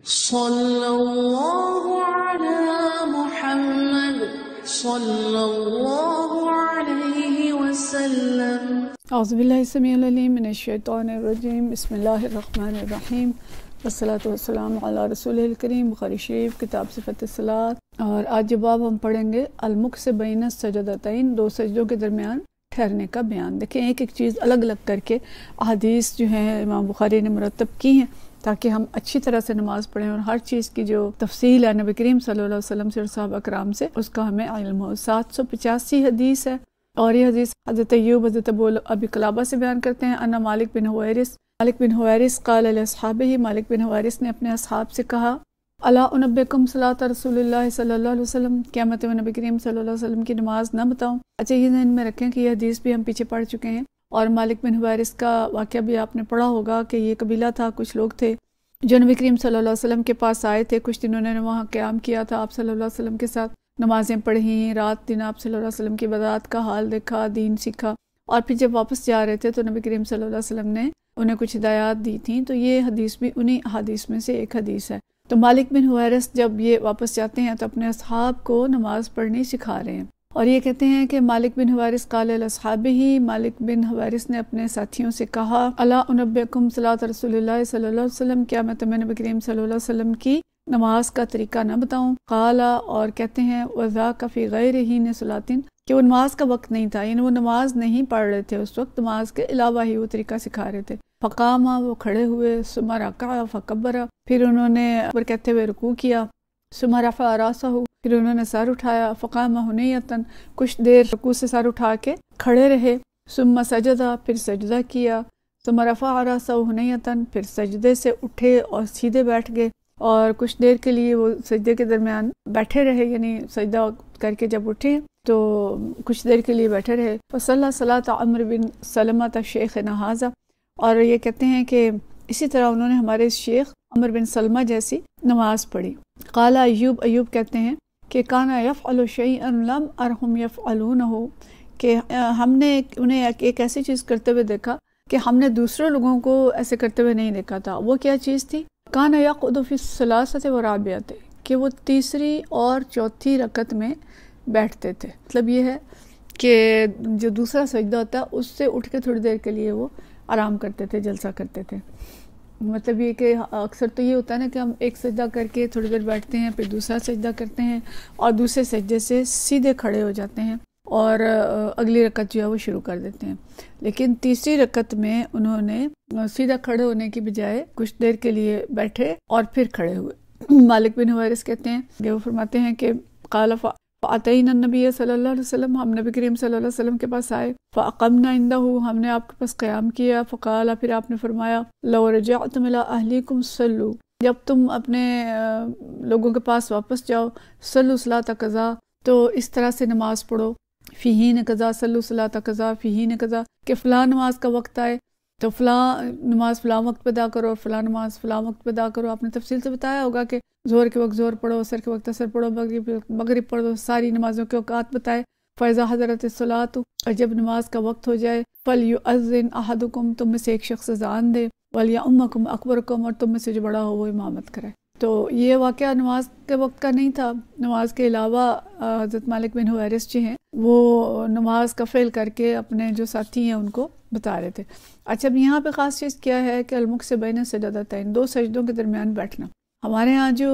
صلی اللہ علی محمد صلی اللہ علیہ وسلم۔ اعوذ باللہ السمیع العلیم من الشیطان الرجیم، بسم اللہ الرحمن الرحیم، والصلاۃ والسلام علی رسول الکریم۔ بخاری شریف کتاب صفت الصلاۃ، اور آج جو باب ہم پڑھیں گے المکث بین السجدتین، دو سجدوں کے درمیان ٹھہرنے کا بیان۔ دیکھیں ایک ایک چیز الگ الگ کر کے احادیث جو ہیں امام بخاری نے مرتب کی ہیں تاکہ ہم اچھی طرح سے نماز پڑھیں، اور ہر چیز کی جو تفصیل ہے نبی کریم صلی اللہ علیہ وسلم سے اور صحابہ کرام سے اس کا ہمیں علم ہو۔ 785 حدیث ہے، اور یہ حدیث حضرت ایوب حضرت ابی قلابہ سے بیان کرتے ہیں۔ انا مالک بن حویرث قال لاصحابہ، مالک بن حویرث نے اپنے اصحاب سے کہا، الا انبئکم صلاۃ رسول اللہ صلی اللہ علیہ وسلم، کیا میں تمہیں نبی کریم صلی اللہ علیہ وسلم کی نماز نہ بتاؤں؟ اچھا، یہ ذہن میں رکھیں کہ یہ حدیث بھی ہم پیچھے پڑھ چکے ہیں، اور مالک بن حویرث کا واقعہ بھی آپ نے پڑھا ہوگا کہ یہ قبیلہ تھا، کچھ لوگ تھے جو نبی کریم صلی اللہ علیہ وسلم کے پاس آئے تھے، کچھ دنوں نے وہاں قیام کیا تھا، آپ صلی اللہ علیہ وسلم کے ساتھ نمازیں پڑھیں، رات دن آپ صلی اللہ علیہ وسلم کی عبادات کا حال دیکھا، دین سیکھا، اور پھر جب واپس جا رہے تھے تو نبی کریم صلی اللہ علیہ وسلم نے انہیں کچھ ہدایات دی تھیں، تو یہ حدیث بھی انہی حدیث میں سے ایک حدیث ہے۔ تو مالک بن حویرث جب یہ واپس جاتے ہیں تو اپنے اصحاب کو نماز پڑھنی سکھا رہے ہیں، اور یہ کہتے ہیں کہ مالک بن حویرث قال لاصحابہ، مالک بن حویرث نے اپنے ساتھیوں سے کہا، الا انبئکم صلاۃ رسول اللہ صلی اللہ علیہ وسلم، کیا میں تمہیں نبی کریم صلی اللہ علیہ وسلم کی نماز کا طریقہ نہ بتاؤں؟ قال، اور کہتے ہیں وذاک فی غیر حین صلاۃ، کہ وہ نماز کا وقت نہیں تھا، یعنی وہ نماز نہیں پڑھ رہے تھے اس وقت، نماز کے علاوہ ہی وہ طریقہ سکھا رہے تھے۔ فقام، وہ کھڑے ہوئے، ثم رکع فکبر، پھر انہوں نے اوپر کہتے ہوئے رکوع کیا، ثم رفع راسہ، پھر انہوں نے سر اٹھایا، فقام ہنیۃ، کچھ دیر رکوع سے سر اٹھا کے کھڑے رہے، ثم سجد، پھر سجدہ کیا، ثم رفع راسہ ہنیۃ، پھر سجدے سے اٹھے اور سیدھے بیٹھ گئے، اور کچھ دیر کے لیے وہ سجدے کے درمیان بیٹھے رہے، یعنی سجدہ کر کے جب اٹھے تو کچھ دیر کے لیے بیٹھے رہے۔ فصلی صلاۃ عمرو بن سلمۃ شیخنا ھذا، اور یہ کہتے ہیں کہ اسی طرح انہوں نے ہمارے شیخ عمر بن سلمہ جیسی نماز پڑھی۔ قال ایوب کہتے ہیں کہ کان یفعل شیئا لم ارہم یفعلونہ، کہ ہم نے انہیں ایک ایسی چیز کرتے ہوئے دیکھا کہ ہم نے دوسرے لوگوں کو ایسے کرتے ہوئے نہیں دیکھا تھا۔ وہ کیا چیز تھی؟ کان یقعد فی الثلاثۃ والرابعۃ، کہ وہ تیسری اور چوتھی رکعت میں بیٹھتے تھے۔ مطلب یہ ہے کہ جو دوسرا سجدہ ہوتا ہے اس سے اٹھ کے تھوڑی دیر کے لیے وہ آرام کرتے تھے، جلسہ کرتے تھے۔ مطلب یہ کہ اکثر تو یہ ہوتا ہے نا کہ ہم ایک سجدہ کر کے تھوڑی دیر بیٹھتے ہیں، پھر دوسرا سجدہ کرتے ہیں، اور دوسرے سجدے سے سیدھے کھڑے ہو جاتے ہیں اور اگلی رکعت جو ہے وہ شروع کر دیتے ہیں۔ لیکن تیسری رکعت میں انہوں نے سیدھا کھڑے ہونے کی بجائے کچھ دیر کے لیے بیٹھے اور پھر کھڑے ہوئے۔ مالک بن حویرث کہتے ہیں کہ وہ فرماتے ہیں کہ قال فأتینا النبی صلی اللہ علیہ وسلم، ہم نبی کریم صلی اللہ علیہ وسلم کے پاس آئے، فأقمنا عنده، ہم نے آپ کے پاس قیام کیا، فقال، پھر آپ نے فرمایا، لو رجعتم الى اہلیکم صلو، جب تم اپنے لوگوں کے پاس واپس جاؤ، صلو صلاۃ قضا، تو اس طرح سے نماز پڑھو، فی حین قضا، صلو صلاۃ قضا فی حین قضا، کہ فلاں نماز کا وقت آئے تو فلاں نماز فلاں وقت پہ ادا کرو، اور فلاں نماز فلاں وقت پہ ادا کرو۔ آپ نے تفصیل سے بتایا ہوگا کہ ظہر کے وقت ظہر پڑھو، عصر کے وقت عصر پڑھو، مغرب پڑھو، ساری نمازوں کے اوقات بتائے۔ فَإِذَا حَضَرَتِ الصَّلَاةُ، اور جب نماز کا وقت ہو جائے، فَلْيُؤَذِّنْ أَحَدُكُمْ، تم میں سے ایک شخص اذان دے، وَلْيَؤُمَّكُمْ أَكْبَرُكُمْ، اور تم میں سے جو بڑا ہو وہ امامت کرے۔ تو یہ واقعہ نماز کے وقت کا نہیں تھا، نماز کے علاوہ حضرت مالک بن حویرث جو ہیں وہ نماز کا فعل کر کے اپنے جو ساتھی ہیں ان کو بتا رہے تھے۔ اچھا، اب یہاں پہ خاص چیز کیا ہے کہ المکث بین السجدتین، دو سجدوں کے درمیان بیٹھنا۔ ہمارے ہاں جو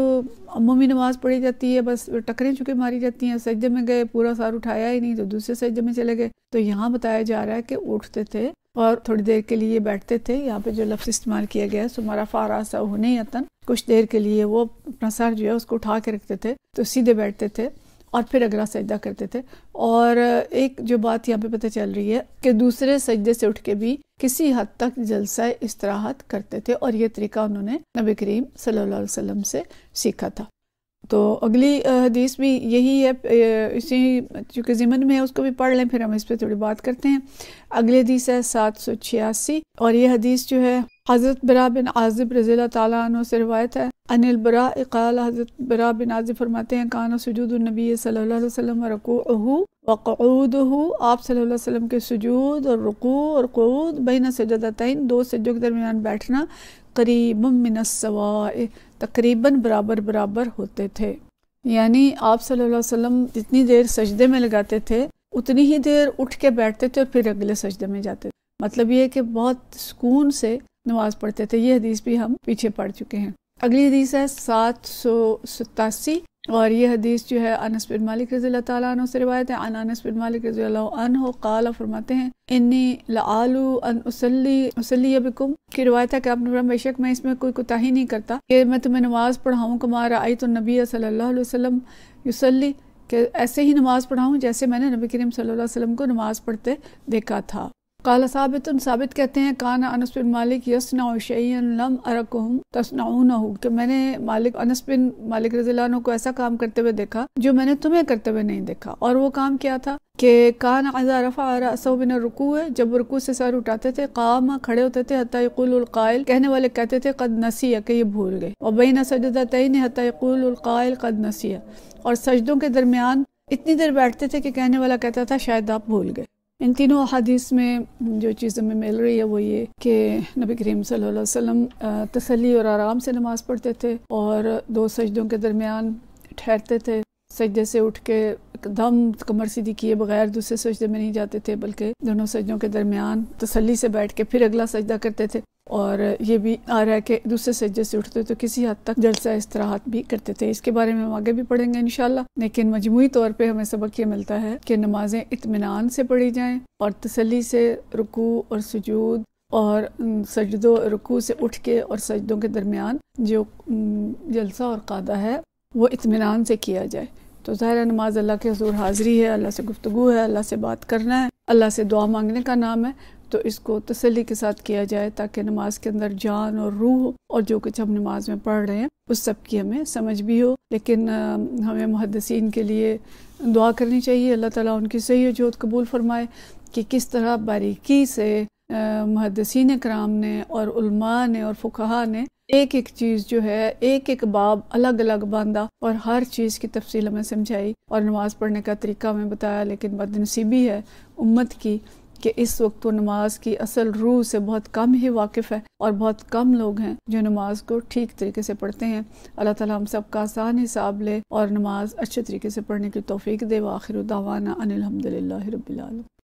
عمومی نماز پڑھی جاتی ہے بس ٹکریں چکے ماری جاتی ہیں، سجدے میں گئے پورا سر اٹھایا ہی نہیں تو دوسرے سجدے میں چلے گئے، تو یہاں بتایا جا رہا ہے کہ اٹھتے تھے اور تھوڑی دیر کے لیے بیٹھتے تھے۔ یہاں پہ جو لفظ استعمال کیا گیا ہے ثم رفع راسہ ہنیۃ، کچھ دیر کے لیے وہ اپنا سر جو ہے اس کو اٹھا کے رکھتے تھے، تو سیدھے بیٹھتے تھے اور پھر اگلا سجدہ کرتے تھے۔ اور ایک جو بات یہاں پہ پتہ چل رہی ہے کہ دوسرے سجدے سے اٹھ کے بھی کسی حد تک جلسہ استراحت کرتے تھے، اور یہ طریقہ انہوں نے نبی کریم صلی اللہ علیہ وسلم سے سیکھا تھا۔ تو اگلی حدیث بھی یہی ہے، اسی چونکہ ضمن میں ہے اس کو بھی پڑھ لیں، پھر ہم اس پہ تھوڑی بات کرتے ہیں۔ اگلی حدیث ہے 786، اور یہ حدیث جو ہے حضرت براء بن عازب رضی اللہ تعالیٰ عنہ سے روایت ہے۔ ان البراء قال، حضرت براء بن عازب فرماتے ہیں، کان سجود النبی صلی اللہ علیہ وسلم ورکوعہ وقعودہ، آپ صلی اللہ علیہ وسلم کے سجود اور رکوع اور قعود بین سجدتین، دو سجدوں کے درمیان بیٹھنا، قریب من السواء، تقریباً برابر برابر ہوتے تھے. یعنی آپ صلی اللہ علیہ وسلم جتنی دیر سجدے میں لگاتے تھے اتنی ہی دیر اٹھ کے بیٹھتے تھے اور پھر اگلے سجدے میں جاتے تھے. مطلب یہ ہے کہ بہت سکون سے نماز پڑھتے تھے. یہ حدیث بھی ہم پیچھے پڑھ چکے ہیں. اگلی حدیث ہے 787 اور یہ حدیث جو ہے انس بن مالک رضی اللہ تعالیٰ عنہ سے روایت ہے. عن انس بن مالک رضی اللہ عنہ قال، فرماتے ہیں انی لعالو ان اصلی بکم، کی روایت ہے کہ آپ نے فرمایا بے شک میں اس میں کوئی کوتاہی نہیں کرتا کہ میں تمہیں نماز پڑھاؤں کما رأیت النبی صلی اللہ علیہ وسلم یصلی، کہ ایسے ہی نماز پڑھاؤں جیسے میں نے نبی کریم صلی اللہ علیہ وسلم کو نماز پڑھتے دیکھا تھا. قال ثابت کہتے ہیں کان انس بن مالک یصنع شیئا لم ارکم تصنعونہ، کہ میں نے انس بن مالک رضی اللہ عنہ کو ایسا کام کرتے ہوئے دیکھا جو میں نے تمہیں کرتے ہوئے نہیں دیکھا. اور وہ کام کیا تھا کہ کان اذا رفع رأسه من الرکوع، جب رکوع سے سر اٹھاتے تھے قام، کھڑے ہوتے تھے، حتی یقول القائل، کہنے والے کہتے تھے قد نسی، کہ یہ بھول گئے. وبین سجدتین حتی یقول القائل قد نسی، اور سجدوں کے درمیان اتنی دیر بیٹھتے تھے کہ کہنے والا کہتا تھا شاید آپ بھول گئے. ان تینوں احادیث میں جو چیز ہمیں مل رہی ہے وہ یہ کہ نبی کریم صلی اللہ علیہ وسلم تسلی اور آرام سے نماز پڑھتے تھے اور دو سجدوں کے درمیان ٹھہرتے تھے. سجدے سے اٹھ کے ایک دم کمر سیدھی کیے بغیر دوسرے سجدے میں نہیں جاتے تھے، بلکہ دونوں سجدوں کے درمیان تسلی سے بیٹھ کے پھر اگلا سجدہ کرتے تھے. اور یہ بھی آ رہا ہے کہ دوسرے سجدے سے اٹھتے تو کسی حد تک جلسہ استراحت بھی کرتے تھے. اس کے بارے میں ہم آگے بھی پڑھیں گے انشاءاللہ. لیکن مجموعی طور پہ ہمیں سبق یہ ملتا ہے کہ نمازیں اطمینان سے پڑھی جائیں اور تسلی سے رکوع اور سجود اور سجدوں رکوع سے اٹھ کے اور سجدوں کے درمیان جو جلسہ اور قعدہ ہے وہ اطمینان سے کیا جائے. تو ظاہر نماز اللہ کے حضور حاضری ہے، اللہ سے گفتگو ہے، اللہ سے بات کرنا ہے، اللہ سے دعا مانگنے کا نام ہے. تو اس کو تسلی کے ساتھ کیا جائے تاکہ نماز کے اندر جان اور روح اور جو کچھ ہم نماز میں پڑھ رہے ہیں اس سب کی ہمیں سمجھ بھی ہو. لیکن ہمیں محدثین کے لیے دعا کرنی چاہیے، اللہ تعالیٰ ان کی صحیح وجود قبول فرمائے کہ کس طرح باریکی سے محدثین کرام نے اور علماء نے اور فقہا نے ایک ایک چیز جو ہے ایک ایک باب الگ الگ باندھا اور ہر چیز کی تفصیل ہمیں سمجھائی اور نماز پڑھنے کا طریقہ ہمیں بتایا. لیکن بدنصیبی ہے امت کی کہ اس وقت وہ نماز کی اصل روح سے بہت کم ہی واقف ہے اور بہت کم لوگ ہیں جو نماز کو ٹھیک طریقے سے پڑھتے ہیں. اللہ تعالیٰ ہم سب کا آسان حساب لے اور نماز اچھے طریقے سے پڑھنے کی توفیق دے. وآخر دعوانا ان الحمدللہ رب العالمین.